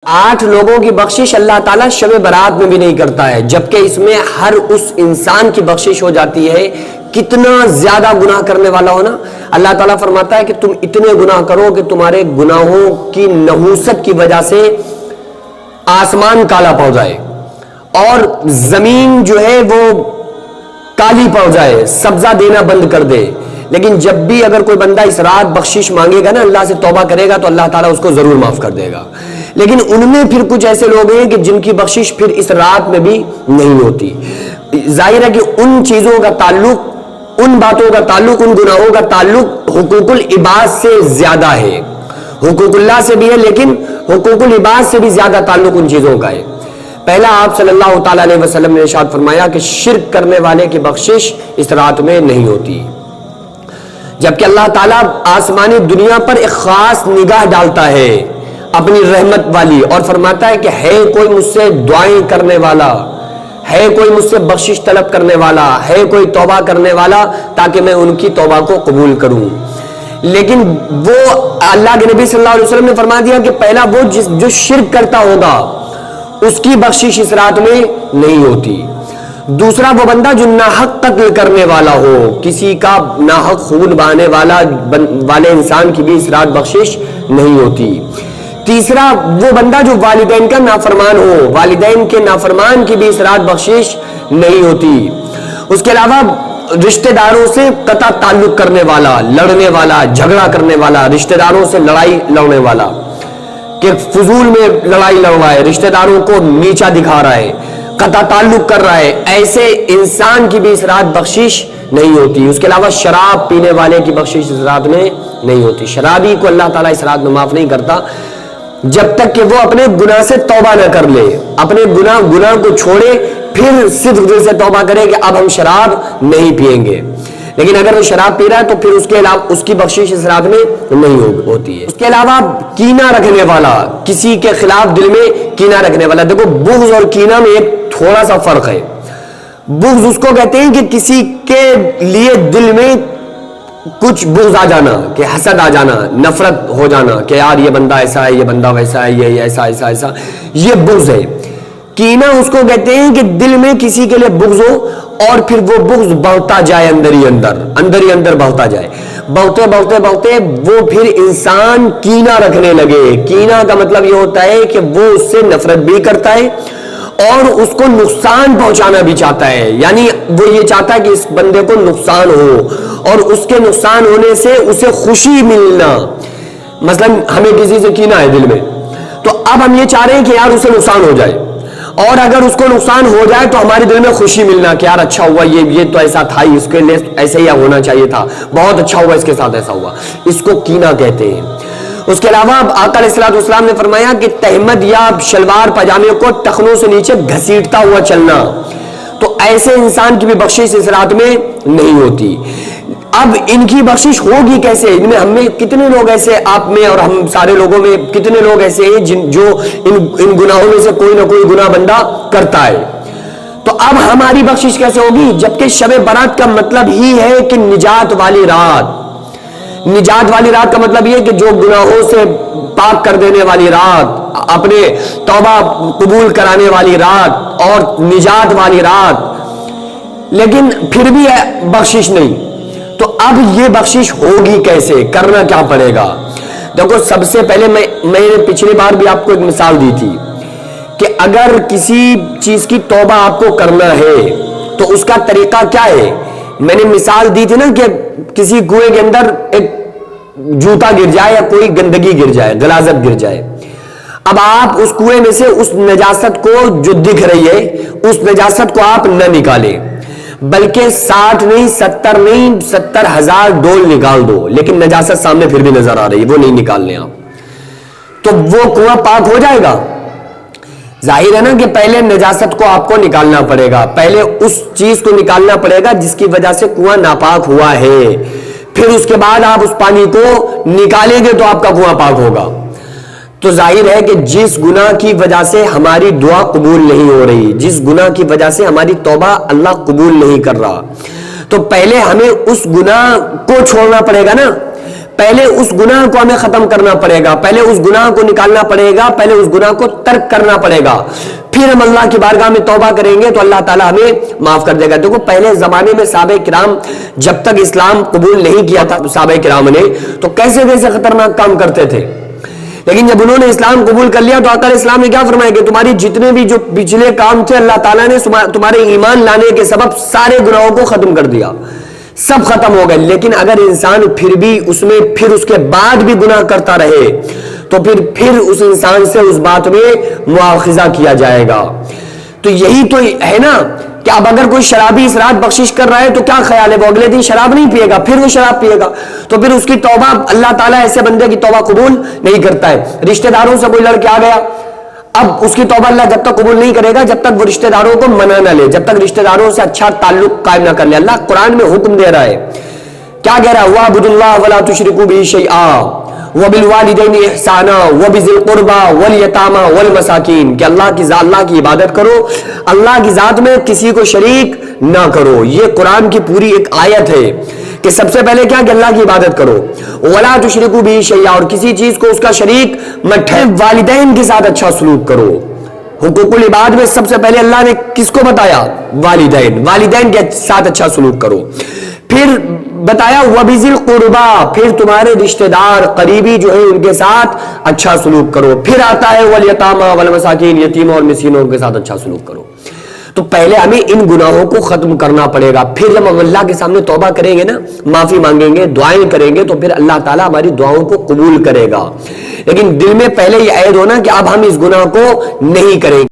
8 لوگوں کی بخشش اللہ تعالیٰ شب برات میں بھی نہیں کرتا ہے، جبکہ اس میں ہر اس انسان کی بخشش ہو جاتی ہے کتنا زیادہ گناہ کرنے والا ہونا۔ اللہ تعالیٰ فرماتا ہے کہ تم اتنے گناہ کرو کہ تمہارے گناہوں کی نحوست کی وجہ سے آسمان کالا پڑ جائے اور زمین جو ہے وہ کالی پڑ جائے، سبزہ دینا بند کر دے، لیکن جب بھی اگر کوئی بندہ اس رات بخشش مانگے گا نا، اللہ سے توبہ کرے گا، تو اللہ تعالیٰ اس کو ضرور معاف کر دے گا۔ لیکن ان میں پھر کچھ ایسے لوگ ہیں کہ جن کی بخشش پھر اس رات میں بھی نہیں ہوتی۔ ظاہر ہے کہ ان چیزوں کا تعلق، ان باتوں کا تعلق، ان گناہوں کا تعلق حقوق العباد سے زیادہ ہے۔ حقوق اللہ سے بھی ہے لیکن حقوق العباد سے بھی زیادہ تعلق ان چیزوں کا ہے۔ پہلا آپ صلی اللہ تعالیٰ علیہ وسلم نے ارشاد فرمایا کہ شرک کرنے والے کی بخشش اس رات میں نہیں ہوتی، جبکہ اللہ تعالیٰ آسمانی دنیا پر ایک خاص نگاہ ڈالتا ہے اپنی رحمت والی، اور فرماتا ہے کہ ہے کوئی مجھ سے دعائیں کرنے والا، ہے کوئی مجھ سے بخشش طلب کرنے والا، ہے کوئی توبہ کرنے والا، تاکہ میں ان کی توبہ کو قبول کروں۔ لیکن وہ اللہ کے نبی صلی اللہ علیہ وسلم نے فرما دیا کہ پہلا وہ جو شرک کرتا ہوگا اس کی بخشش اس رات میں نہیں ہوتی۔ دوسرا وہ بندہ جو ناحق قتل کرنے والا ہو، کسی کا ناحق خون بہانے والے انسان کی بھی اس رات بخشش نہیں ہوتی۔ تیسرا وہ بندہ جو والدین کا نافرمان ہو، والدین کے نافرمان کی بھی اس رات بخشش نہیں ہوتی۔ اس کے علاوہ رشتہ داروں سے قطع تعلق کرنے والا، لڑنے والا، جھگڑا کرنے والا، رشتہ داروں سے لڑائی لڑنے والا، کہ فضول میں لڑائی لڑ رہا ہے، رشتہ داروں کو نیچا دکھا رہا ہے، قطع تعلق کر رہا ہے، ایسے انسان کی بھی اس رات بخشش نہیں ہوتی۔ اس کے علاوہ شراب پینے والے کی بخشش اس رات میں نہیں ہوتی۔ شرابی کو اللہ تعالیٰ اس رات میں معاف نہیں کرتا جب تک کہ وہ اپنے گناہ سے توبہ نہ کر لے، اپنے گناہ کو چھوڑے، پھر صدق دل سے توبہ کرے کہ اب ہم شراب نہیں پیئیں گے۔ لیکن اگر وہ شراب پی رہا ہے تو پھر اس کے علاوہ اس کی بخشش اس رات میں نہیں ہوتی ہے۔ اس کے علاوہ کینہ رکھنے والا، کسی کے خلاف دل میں کینہ رکھنے والا، دیکھو بغض اور کینہ میں ایک تھوڑا سا فرق ہے۔ بغض اس کو کہتے ہیں کہ کسی کے لیے دل میں کچھ بغض آ جانا، کہ حسد آ جانا، نفرت ہو جانا، کہ یار یہ بندہ ایسا ہے، یہ بندہ ویسا ہے، یہ ایسا ایسا ایسا، یہ بغض ہے۔ کینہ اس کو کہتے ہیں کہ دل میں کسی کے لیے بغض ہو اور پھر وہ بغض بڑھتا جائے، اندر ہی اندر بڑھتا جائے، بڑھتے وہ پھر انسان کینہ رکھنے لگے۔ کینہ کا مطلب یہ ہوتا ہے کہ وہ اس سے نفرت بھی کرتا ہے اور اس کو نقصان پہنچانا بھی چاہتا ہے، یعنی وہ یہ چاہتا ہے کہ اس بندے کو نقصان ہو اور اس کے نقصان ہونے سے اسے خوشی ملنا۔ مثلا ہمیں کسی سے کینہ ہے دل میں، تو اب ہم یہ چاہ رہے ہیں کہ یار اسے نقصان ہو جائے، اور اگر اس کو نقصان ہو جائے تو ہمارے دل میں خوشی ملنا کہ یار اچھا ہوا، یہ تو ایسا تھا، اس کے لیے ایسے ہی ہونا چاہیے تھا، بہت اچھا ہوا اس کے ساتھ ایسا ہوا، اس کو کینہ کہتے ہیں۔ اس کے علاوہ آقا علیہ الصلوۃ والسلام نے فرمایا کہ تہمت یا شلوار پاجامے کو ٹخنوں سے نیچے گھسیٹتا ہوا چلنا، تو ایسے انسان کی بھی بخشش اس رات میں نہیں ہوتی۔ اب ان کی بخشش ہوگی کیسے؟ ان میں ہم میں کتنے لوگ ایسے، آپ میں اور ہم سارے لوگوں میں کتنے لوگ ایسے ہیں جو ان گناہوں میں سے کوئی نہ کوئی گناہ بندہ کرتا ہے، تو اب ہماری بخشش کیسے ہوگی؟ جبکہ شب برات کا مطلب ہی ہے کہ نجات والی رات۔ نجات والی رات کا مطلب یہ ہے کہ جو گناہوں سے پاک کر دینے والی رات، اپنے توبہ قبول کرانے والی رات اور نجات والی رٹ، لیکن پھر بھی بخشش نہیں، تو اب یہ بخشش ہوگی کیسے؟ کرنا کیا پڑے گا؟ دیکھو سب سے پہلے میں نے پچھلی بار بھی آپ کو ایک مثال دی تھی کہ اگر کسی چیز کی توبہ آپ کو کرنا ہے تو اس کا طریقہ کیا ہے؟ میں نے مثال دی تھی نا کہ کسی کنویں کے اندر ایک جوتا گر جائے یا کوئی گندگی گر جائے، غلاظت گر جائے، اب آپ اس کنویں میں سے اس نجاست کو جو دکھ رہی ہے اس نجاست کو آپ نہ نکالیں، بلکہ 60 نہیں 70 نہیں 70,000 ڈول نکال دو، لیکن نجاست سامنے پھر بھی نظر آ رہی ہے، وہ نہیں نکالنے آپ، تو وہ کنواں پاک ہو جائے گا؟ ظاہر ہے نا کہ پہلے نجاست کو آپ کو نکالنا پڑے گا، پہلے اس چیز کو نکالنا پڑے گا جس کی وجہ سے کنواں ناپاک ہوا ہے، پھر اس کے بعد آپ اس پانی کو نکالیں گے تو آپ کا کنواں پاک ہوگا۔ تو ظاہر ہے کہ جس گناہ کی وجہ سے ہماری دعا قبول نہیں ہو رہی، جس گناہ کی وجہ سے ہماری توبہ اللہ قبول نہیں کر رہا، تو پہلے ہمیں اس گناہ کو چھوڑنا پڑے گا نا، پہلے اس گناہ کو ہمیں ختم کرنا پڑے گا, پہلے اس گناہ کو نکالنا پڑے گا, پہلے اس گناہ کو ترک کرنا پڑے گا, پھر ہم اللہ کی بارگاہ میں توبہ کریں گے تو اللہ تعالیٰ ہمیں معاف کر دے گا. دیکھو پہلے زمانے میں صحابہ کرام جب تک اسلام قبول نہیں کیا تھا صحابہ کرام نے, تو کیسے کیسے خطرناک کام کرتے تھے, لیکن جب انہوں نے اسلام قبول کر لیا تو آقا اسلام نے کیا فرمایا کہ تمہاری جتنے بھی جو پچھلے کام تھے اللہ تعالیٰ نے تمہارے ایمان لانے کے سبب سارے گناہوں کو ختم کر دیا, سب ختم ہو گئے. لیکن اگر انسان پھر بھی اس میں پھر اس کے بعد بھی گناہ کرتا رہے تو پھر اس انسان سے اس بات میں مواخذہ کیا جائے گا. تو یہی تو ہے نا کہ اب اگر کوئی شرابی اس رات بخشش کر رہا ہے تو کیا خیال ہے, وہ اگلے دن شراب نہیں پیے گا, پھر وہ شراب پیے گا, تو پھر اس کی توبہ اللہ تعالیٰ ایسے بندے کی توبہ قبول نہیں کرتا ہے. رشتہ داروں سے کوئی لڑکا آ گیا, اب اس کی توبہ اللہ جب تک قبول نہیں کرے گا جب تک وہ رشتہ داروں کو منا نہ لے, جب تک رشتہ داروں سے اچھا تعلق قائم نہ کر لے. اللہ قرآن میں حکم دے رہا ہے, کیا کہہ رہا ہے, وَاعْبُدُوا اللَّهَ وَلَا تُشْرِكُوا بِهِ شَيْئًا وَبِالْوَالِدَيْنِ إِحْسَانًا وَبِذِي الْقُرْبَى وَالْيَتَامَى وَالْمَسَاكِينِ, کہ اللہ کی عبادت کرو, اللہ کی ذات میں کسی کو شریک نہ کرو. یہ قرآن کی پوری ایک آیت ہے کہ سب سے پہلے کیا کہ اللہ کی عبادت کرو, وَلَا تُشْرِكُوا بِهِ شَيْئًا, اور کسی چیز کو اس کا شریک مت ٹھہراؤ. والدین کے ساتھ اچھا سلوک کرو. حقوق العباد میں سب سے پہلے اللہ نے کس کو بتایا, والدین کے ساتھ اچھا سلوک کرو. پھر بتایا وَبِذِي الْقُرْبَى, پھر تمہارے رشتہ دار قریبی جو ہیں ان کے ساتھ اچھا سلوک کرو. پھر آتا ہے وَالْيَتَامَى وَالْمَسَاكِينِ, یتیموں اور مسکینوں کے ساتھ اچھا سلوک کرو. تو پہلے ہمیں ان گناہوں کو ختم کرنا پڑے گا, پھر جب ہم اللہ کے سامنے توبہ کریں گے نا, معافی مانگیں گے, دعائیں کریں گے, تو پھر اللہ تعالیٰ ہماری دعاؤں کو قبول کرے گا. لیکن دل میں پہلے یہ عہد ہونا کہ اب ہم اس گناہ کو نہیں کریں گے.